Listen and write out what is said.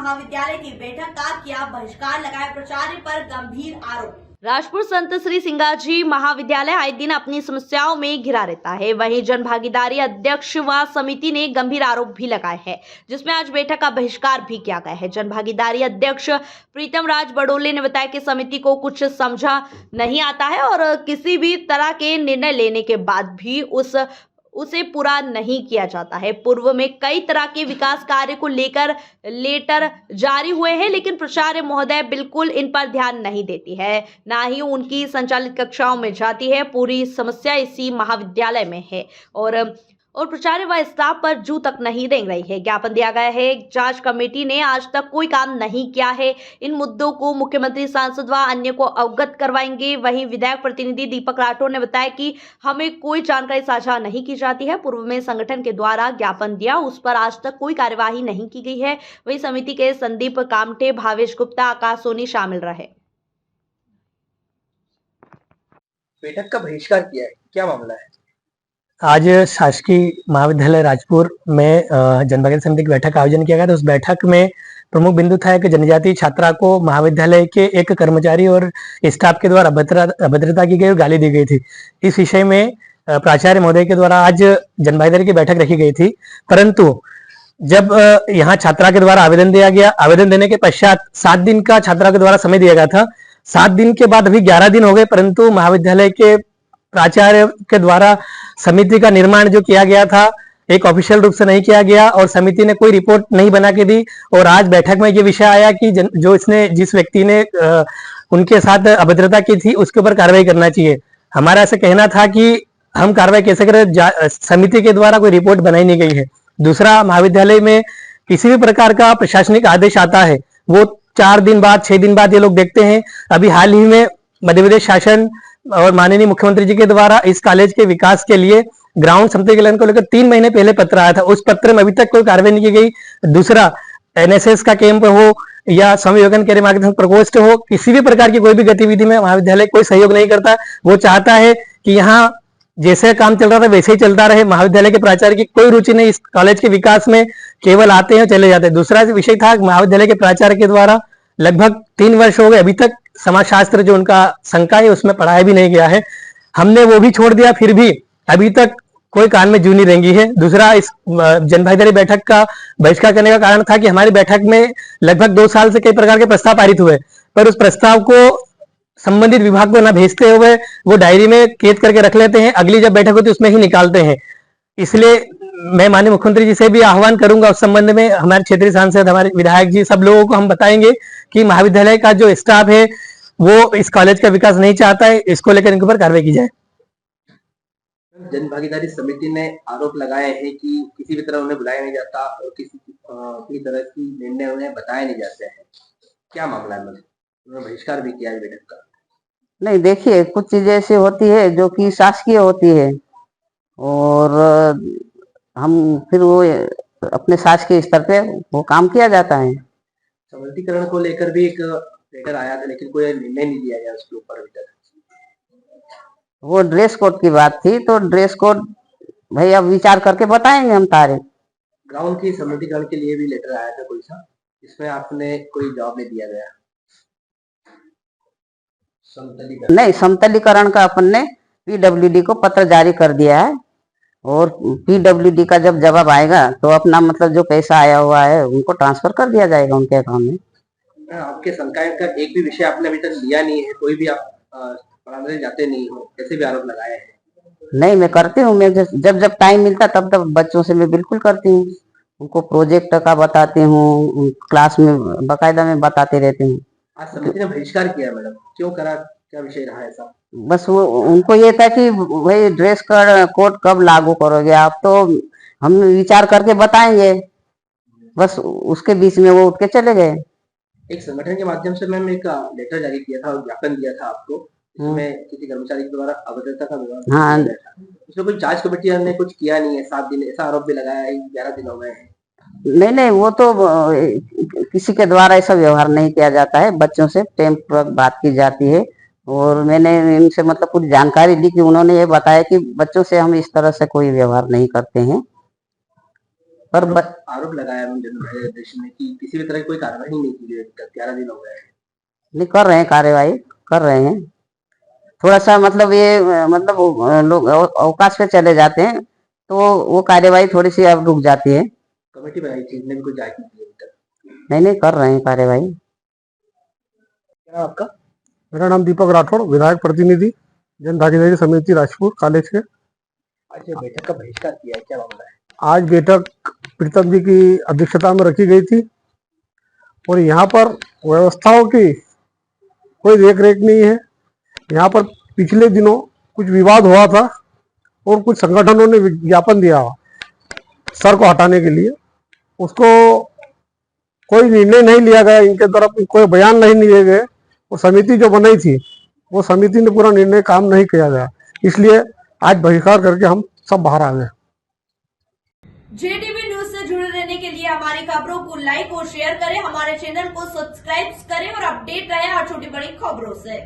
महाविद्यालय की बैठक का किया बहिष्कार, लगाए प्राचार्य पर गंभीर आरोप। राजपुर संत श्री सिंगाजी महाविद्यालय आए दिन अपनी समस्याओं में घिरा रहता है। वहीं जन भागीदारी अध्यक्ष व समिति ने गंभीर आरोप भी लगाए हैं, जिसमें आज बैठक का बहिष्कार भी किया गया है। जन भागीदारी अध्यक्ष प्रीतम राज बडोले ने बताया कि समिति को कुछ समझा नहीं आता है और किसी भी तरह के निर्णय लेने के बाद भी उसे पूरा नहीं किया जाता है। पूर्व में कई तरह के विकास कार्य को लेकर लेटर जारी हुए हैं, लेकिन प्राचार्य महोदय बिल्कुल इन पर ध्यान नहीं देती है, ना ही उनकी संचालित कक्षाओं में जाती है। पूरी समस्या इसी महाविद्यालय में है और प्राचार्य व स्टाफ पर जू तक नहीं रेंग रही है। ज्ञापन दिया गया है। जांच कमेटी ने आज तक कोई काम नहीं किया है। इन मुद्दों को मुख्यमंत्री, सांसद व अन्य को अवगत करवाएंगे। वहीं विधायक प्रतिनिधि दीपक राठौर ने बताया कि हमें कोई जानकारी साझा नहीं की जाती है। पूर्व में संगठन के द्वारा ज्ञापन दिया, उस पर आज तक कोई कार्यवाही नहीं की गई है। वहीं समिति के संदीप कामटे, भावेश गुप्ता, आकाश सोनी शामिल रहे। बैठक का बहिष्कार किया है, क्या मामला है? आज शासकीय महाविद्यालय राजपुर में जनभागीदारी समिति की बैठक का आयोजन किया गया था। उस बैठक में प्रमुख बिंदु था कि जनजातीय छात्रा को महाविद्यालय के एक कर्मचारी और स्टाफ के द्वारा अभद्रता की गई और गाली दी गई थी। इस विषय में प्राचार्य महोदय के द्वारा आज जनभागीदारी की बैठक रखी गई थी, परंतु जब यहाँ छात्रा के द्वारा आवेदन दिया गया, आवेदन देने के पश्चात 7 दिन का छात्रा के द्वारा समय दिया गया था। 7 दिन के बाद अभी 11 दिन हो गए, परंतु महाविद्यालय के प्राचार्य के द्वारा समिति का निर्माण जो किया गया था एक ऑफिशियल रूप से नहीं किया गया और समिति ने कोई रिपोर्ट नहीं बना के दी। और आज बैठक में ये विषय आया कि जिस व्यक्ति ने उनके साथ अभद्रता की थी उसके ऊपर कार्रवाई करना चाहिए। हमारा ऐसा कहना था कि हम कार्रवाई कैसे करें, समिति के द्वारा कोई रिपोर्ट बनाई नहीं गई है। दूसरा, महाविद्यालय में किसी भी प्रकार का प्रशासनिक आदेश आता है वो 4 दिन बाद 6 दिन बाद ये लोग देखते हैं। अभी हाल ही में मध्य प्रदेश शासन और माननीय मुख्यमंत्री जी के द्वारा इस कॉलेज के विकास के लिए ग्राउंड समतलीकरण को लेकर 3 महीने पहले पत्र आया था। उस पत्र में अभी तक कोई कार्रवाई नहीं की गई। दूसरा, एनएसएस का कैंप हो या स्वामी विवेकानंद के मार्गदर्शन प्रकोष्ठ हो, किसी भी प्रकार की कोई भी गतिविधि में महाविद्यालय कोई सहयोग नहीं करता। वो चाहता है कि यहाँ जैसे काम चल रहा था वैसे ही चलता रहे। महाविद्यालय के प्राचार्य की कोई रुचि नहीं इस कॉलेज के विकास में, केवल आते हैं चले जाते हैं। दूसरा विषय था महाविद्यालय के प्राचार्य के द्वारा लगभग 3 वर्ष हो गए, अभी तक समाजशास्त्र जो उनका शंका है उसमें पढ़ाया भी नहीं गया है। हमने वो भी छोड़ दिया, फिर भी अभी तक कोई कान में जू नहीं रेंगी है। दूसरा, इस जनभागीदारी बैठक का बहिष्कार करने का कारण था कि हमारी बैठक में लगभग 2 साल से कई प्रकार के प्रस्ताव पारित हुए, पर उस प्रस्ताव को संबंधित विभाग को न भेजते हुए वो डायरी में कैद करके रख लेते हैं, अगली जब बैठक होती है उसमें ही निकालते हैं। इसलिए मैं माननीय मुख्यमंत्री जी से भी आह्वान करूंगा उस संबंध में। हमारे क्षेत्रीय सांसद, हमारे विधायक जी, सब लोगों को हम बताएंगे कि महाविद्यालय का जो स्टाफ है वो इस कॉलेज का विकास नहीं चाहता है, इसको लेकर इनके ऊपर कार्रवाई की जाए। जन भागीदारी समिति ने आरोप लगाए हैं कि किसी भी तरह उन्हें बुलाया नहीं जाता और किसी तरह की निर्णय उन्हें बताए नहीं जाते हैं, क्या मामला है? उन्होंने बहिष्कार भी किया है बैठक का। नहीं, देखिए, कुछ चीजें ऐसी होती है जो कि शासकीय होती है और हम फिर वो अपने शासकीय स्तर पे वो काम किया जाता है। समर्थीकरण को लेकर भी एक लेटर आया था, लेकिन कोई निर्णय नहीं लिया गया उसके ऊपर अभी तक। वो ड्रेस कोड की बात थी, तो ड्रेस कोड भाई अब विचार करके बताएंगे हम तारीख। ग्राउंड की समर्थीकरण के लिए भी लेटर आया था कोई सा, इसमें आपने कोई जवाब नहीं दिया गया। नहीं, समतलीकरण का अपन ने पीडब्ल्यूडी को पत्र जारी कर दिया है और पीडब्ल्यूडी का जब जवाब आएगा तो अपना मतलब जो पैसा आया हुआ है उनको ट्रांसफर कर दिया जाएगा उनके अकाउंट में। आपके संकाय का एक भी विषय आपने अभी तक लिया नहीं है, कोई भी आप पढ़ाने जाते नहीं हो, कैसे भी आरोप लगाए हैं? नहीं, मैं करती हूँ। मैं जब टाइम मिलता तब बच्चों से मैं बिल्कुल करती हूँ। उनको प्रोजेक्ट का बताती हूँ, क्लास में बाकायदा में बताते रहती हूँ। आज समिति ने बहिष्कार किया मैडम, क्यों करा, क्या विषय रहा ऐसा? बस वो उनको ये था कि भाई ड्रेस कोड कब लागू करोगे आप, तो हम विचार करके बताएंगे। बस उसके बीच में वो उठ के चले गए। एक संगठन के माध्यम से मैम एक लेटर जारी किया था और ज्ञापन दिया था आपको, इसमें किसी कर्मचारी के द्वारा अभद्रता का विवाद। हाँ, उसमें कोई जांच कमेटी ने कुछ किया नहीं है, 7 दिन ऐसा आरोप भी लगाया है, 11 दिन हो गए हैं। नहीं, वो तो किसी के द्वारा ऐसा व्यवहार नहीं किया जाता है। बच्चों से टेम्परक बात की जाती है और मैंने इनसे मतलब पूरी जानकारी दी कि उन्होंने ये बताया कि बच्चों से हम इस तरह से कोई व्यवहार नहीं करते हैं। पर आरोप लगाया है जन भागीदारी अध्यक्ष ने कि किसी भी तरह की कोई कार्रवाई नहीं की गई अभी तक, 11 दिन हो गए हैं। नहीं कर रहे हैं, कार्यवाही कर रहे हैं। थोड़ा सा मतलब ये मतलब लोग अवकाश पे चले जाते हैं तो वो कार्यवाही थोड़ी सी अब रुक जाती है। कमेटी बनाई थी, इसने भी कोई जांच नहीं की अभी तक। नहीं कर रहे हैं कार्यवाही। क्या नाम आपका? मेरा नाम दीपक राठौड़, विधायक प्रतिनिधि, जन भागीदारी समिति राजपुर कॉलेज के। आज बैठक का बहिष्कार किया है, क्या मामला है? आज बैठक प्रीतम जी की अध्यक्षता में रखी गई थी और यहाँ पर व्यवस्थाओं की कोई देख रेख नहीं है। यहाँ पर पिछले दिनों कुछ विवाद हुआ था और कुछ संगठनों ने विज्ञापन दिया सर को हटाने के लिए, उसको कोई निर्णय नहीं लिया गया, इनके तरफ कोई बयान नहीं लिए गए और समिति जो बनाई थी वो समिति ने पूरा निर्णय काम नहीं किया गया, इसलिए आज बहिष्कार करके हम सब बाहर आ गए। JTV न्यूज से जुड़े रहने के लिए हमारी खबरों को लाइक और शेयर करें, हमारे चैनल को सब्सक्राइब करें और अपडेट रहें हर छोटी बड़ी खबरों से।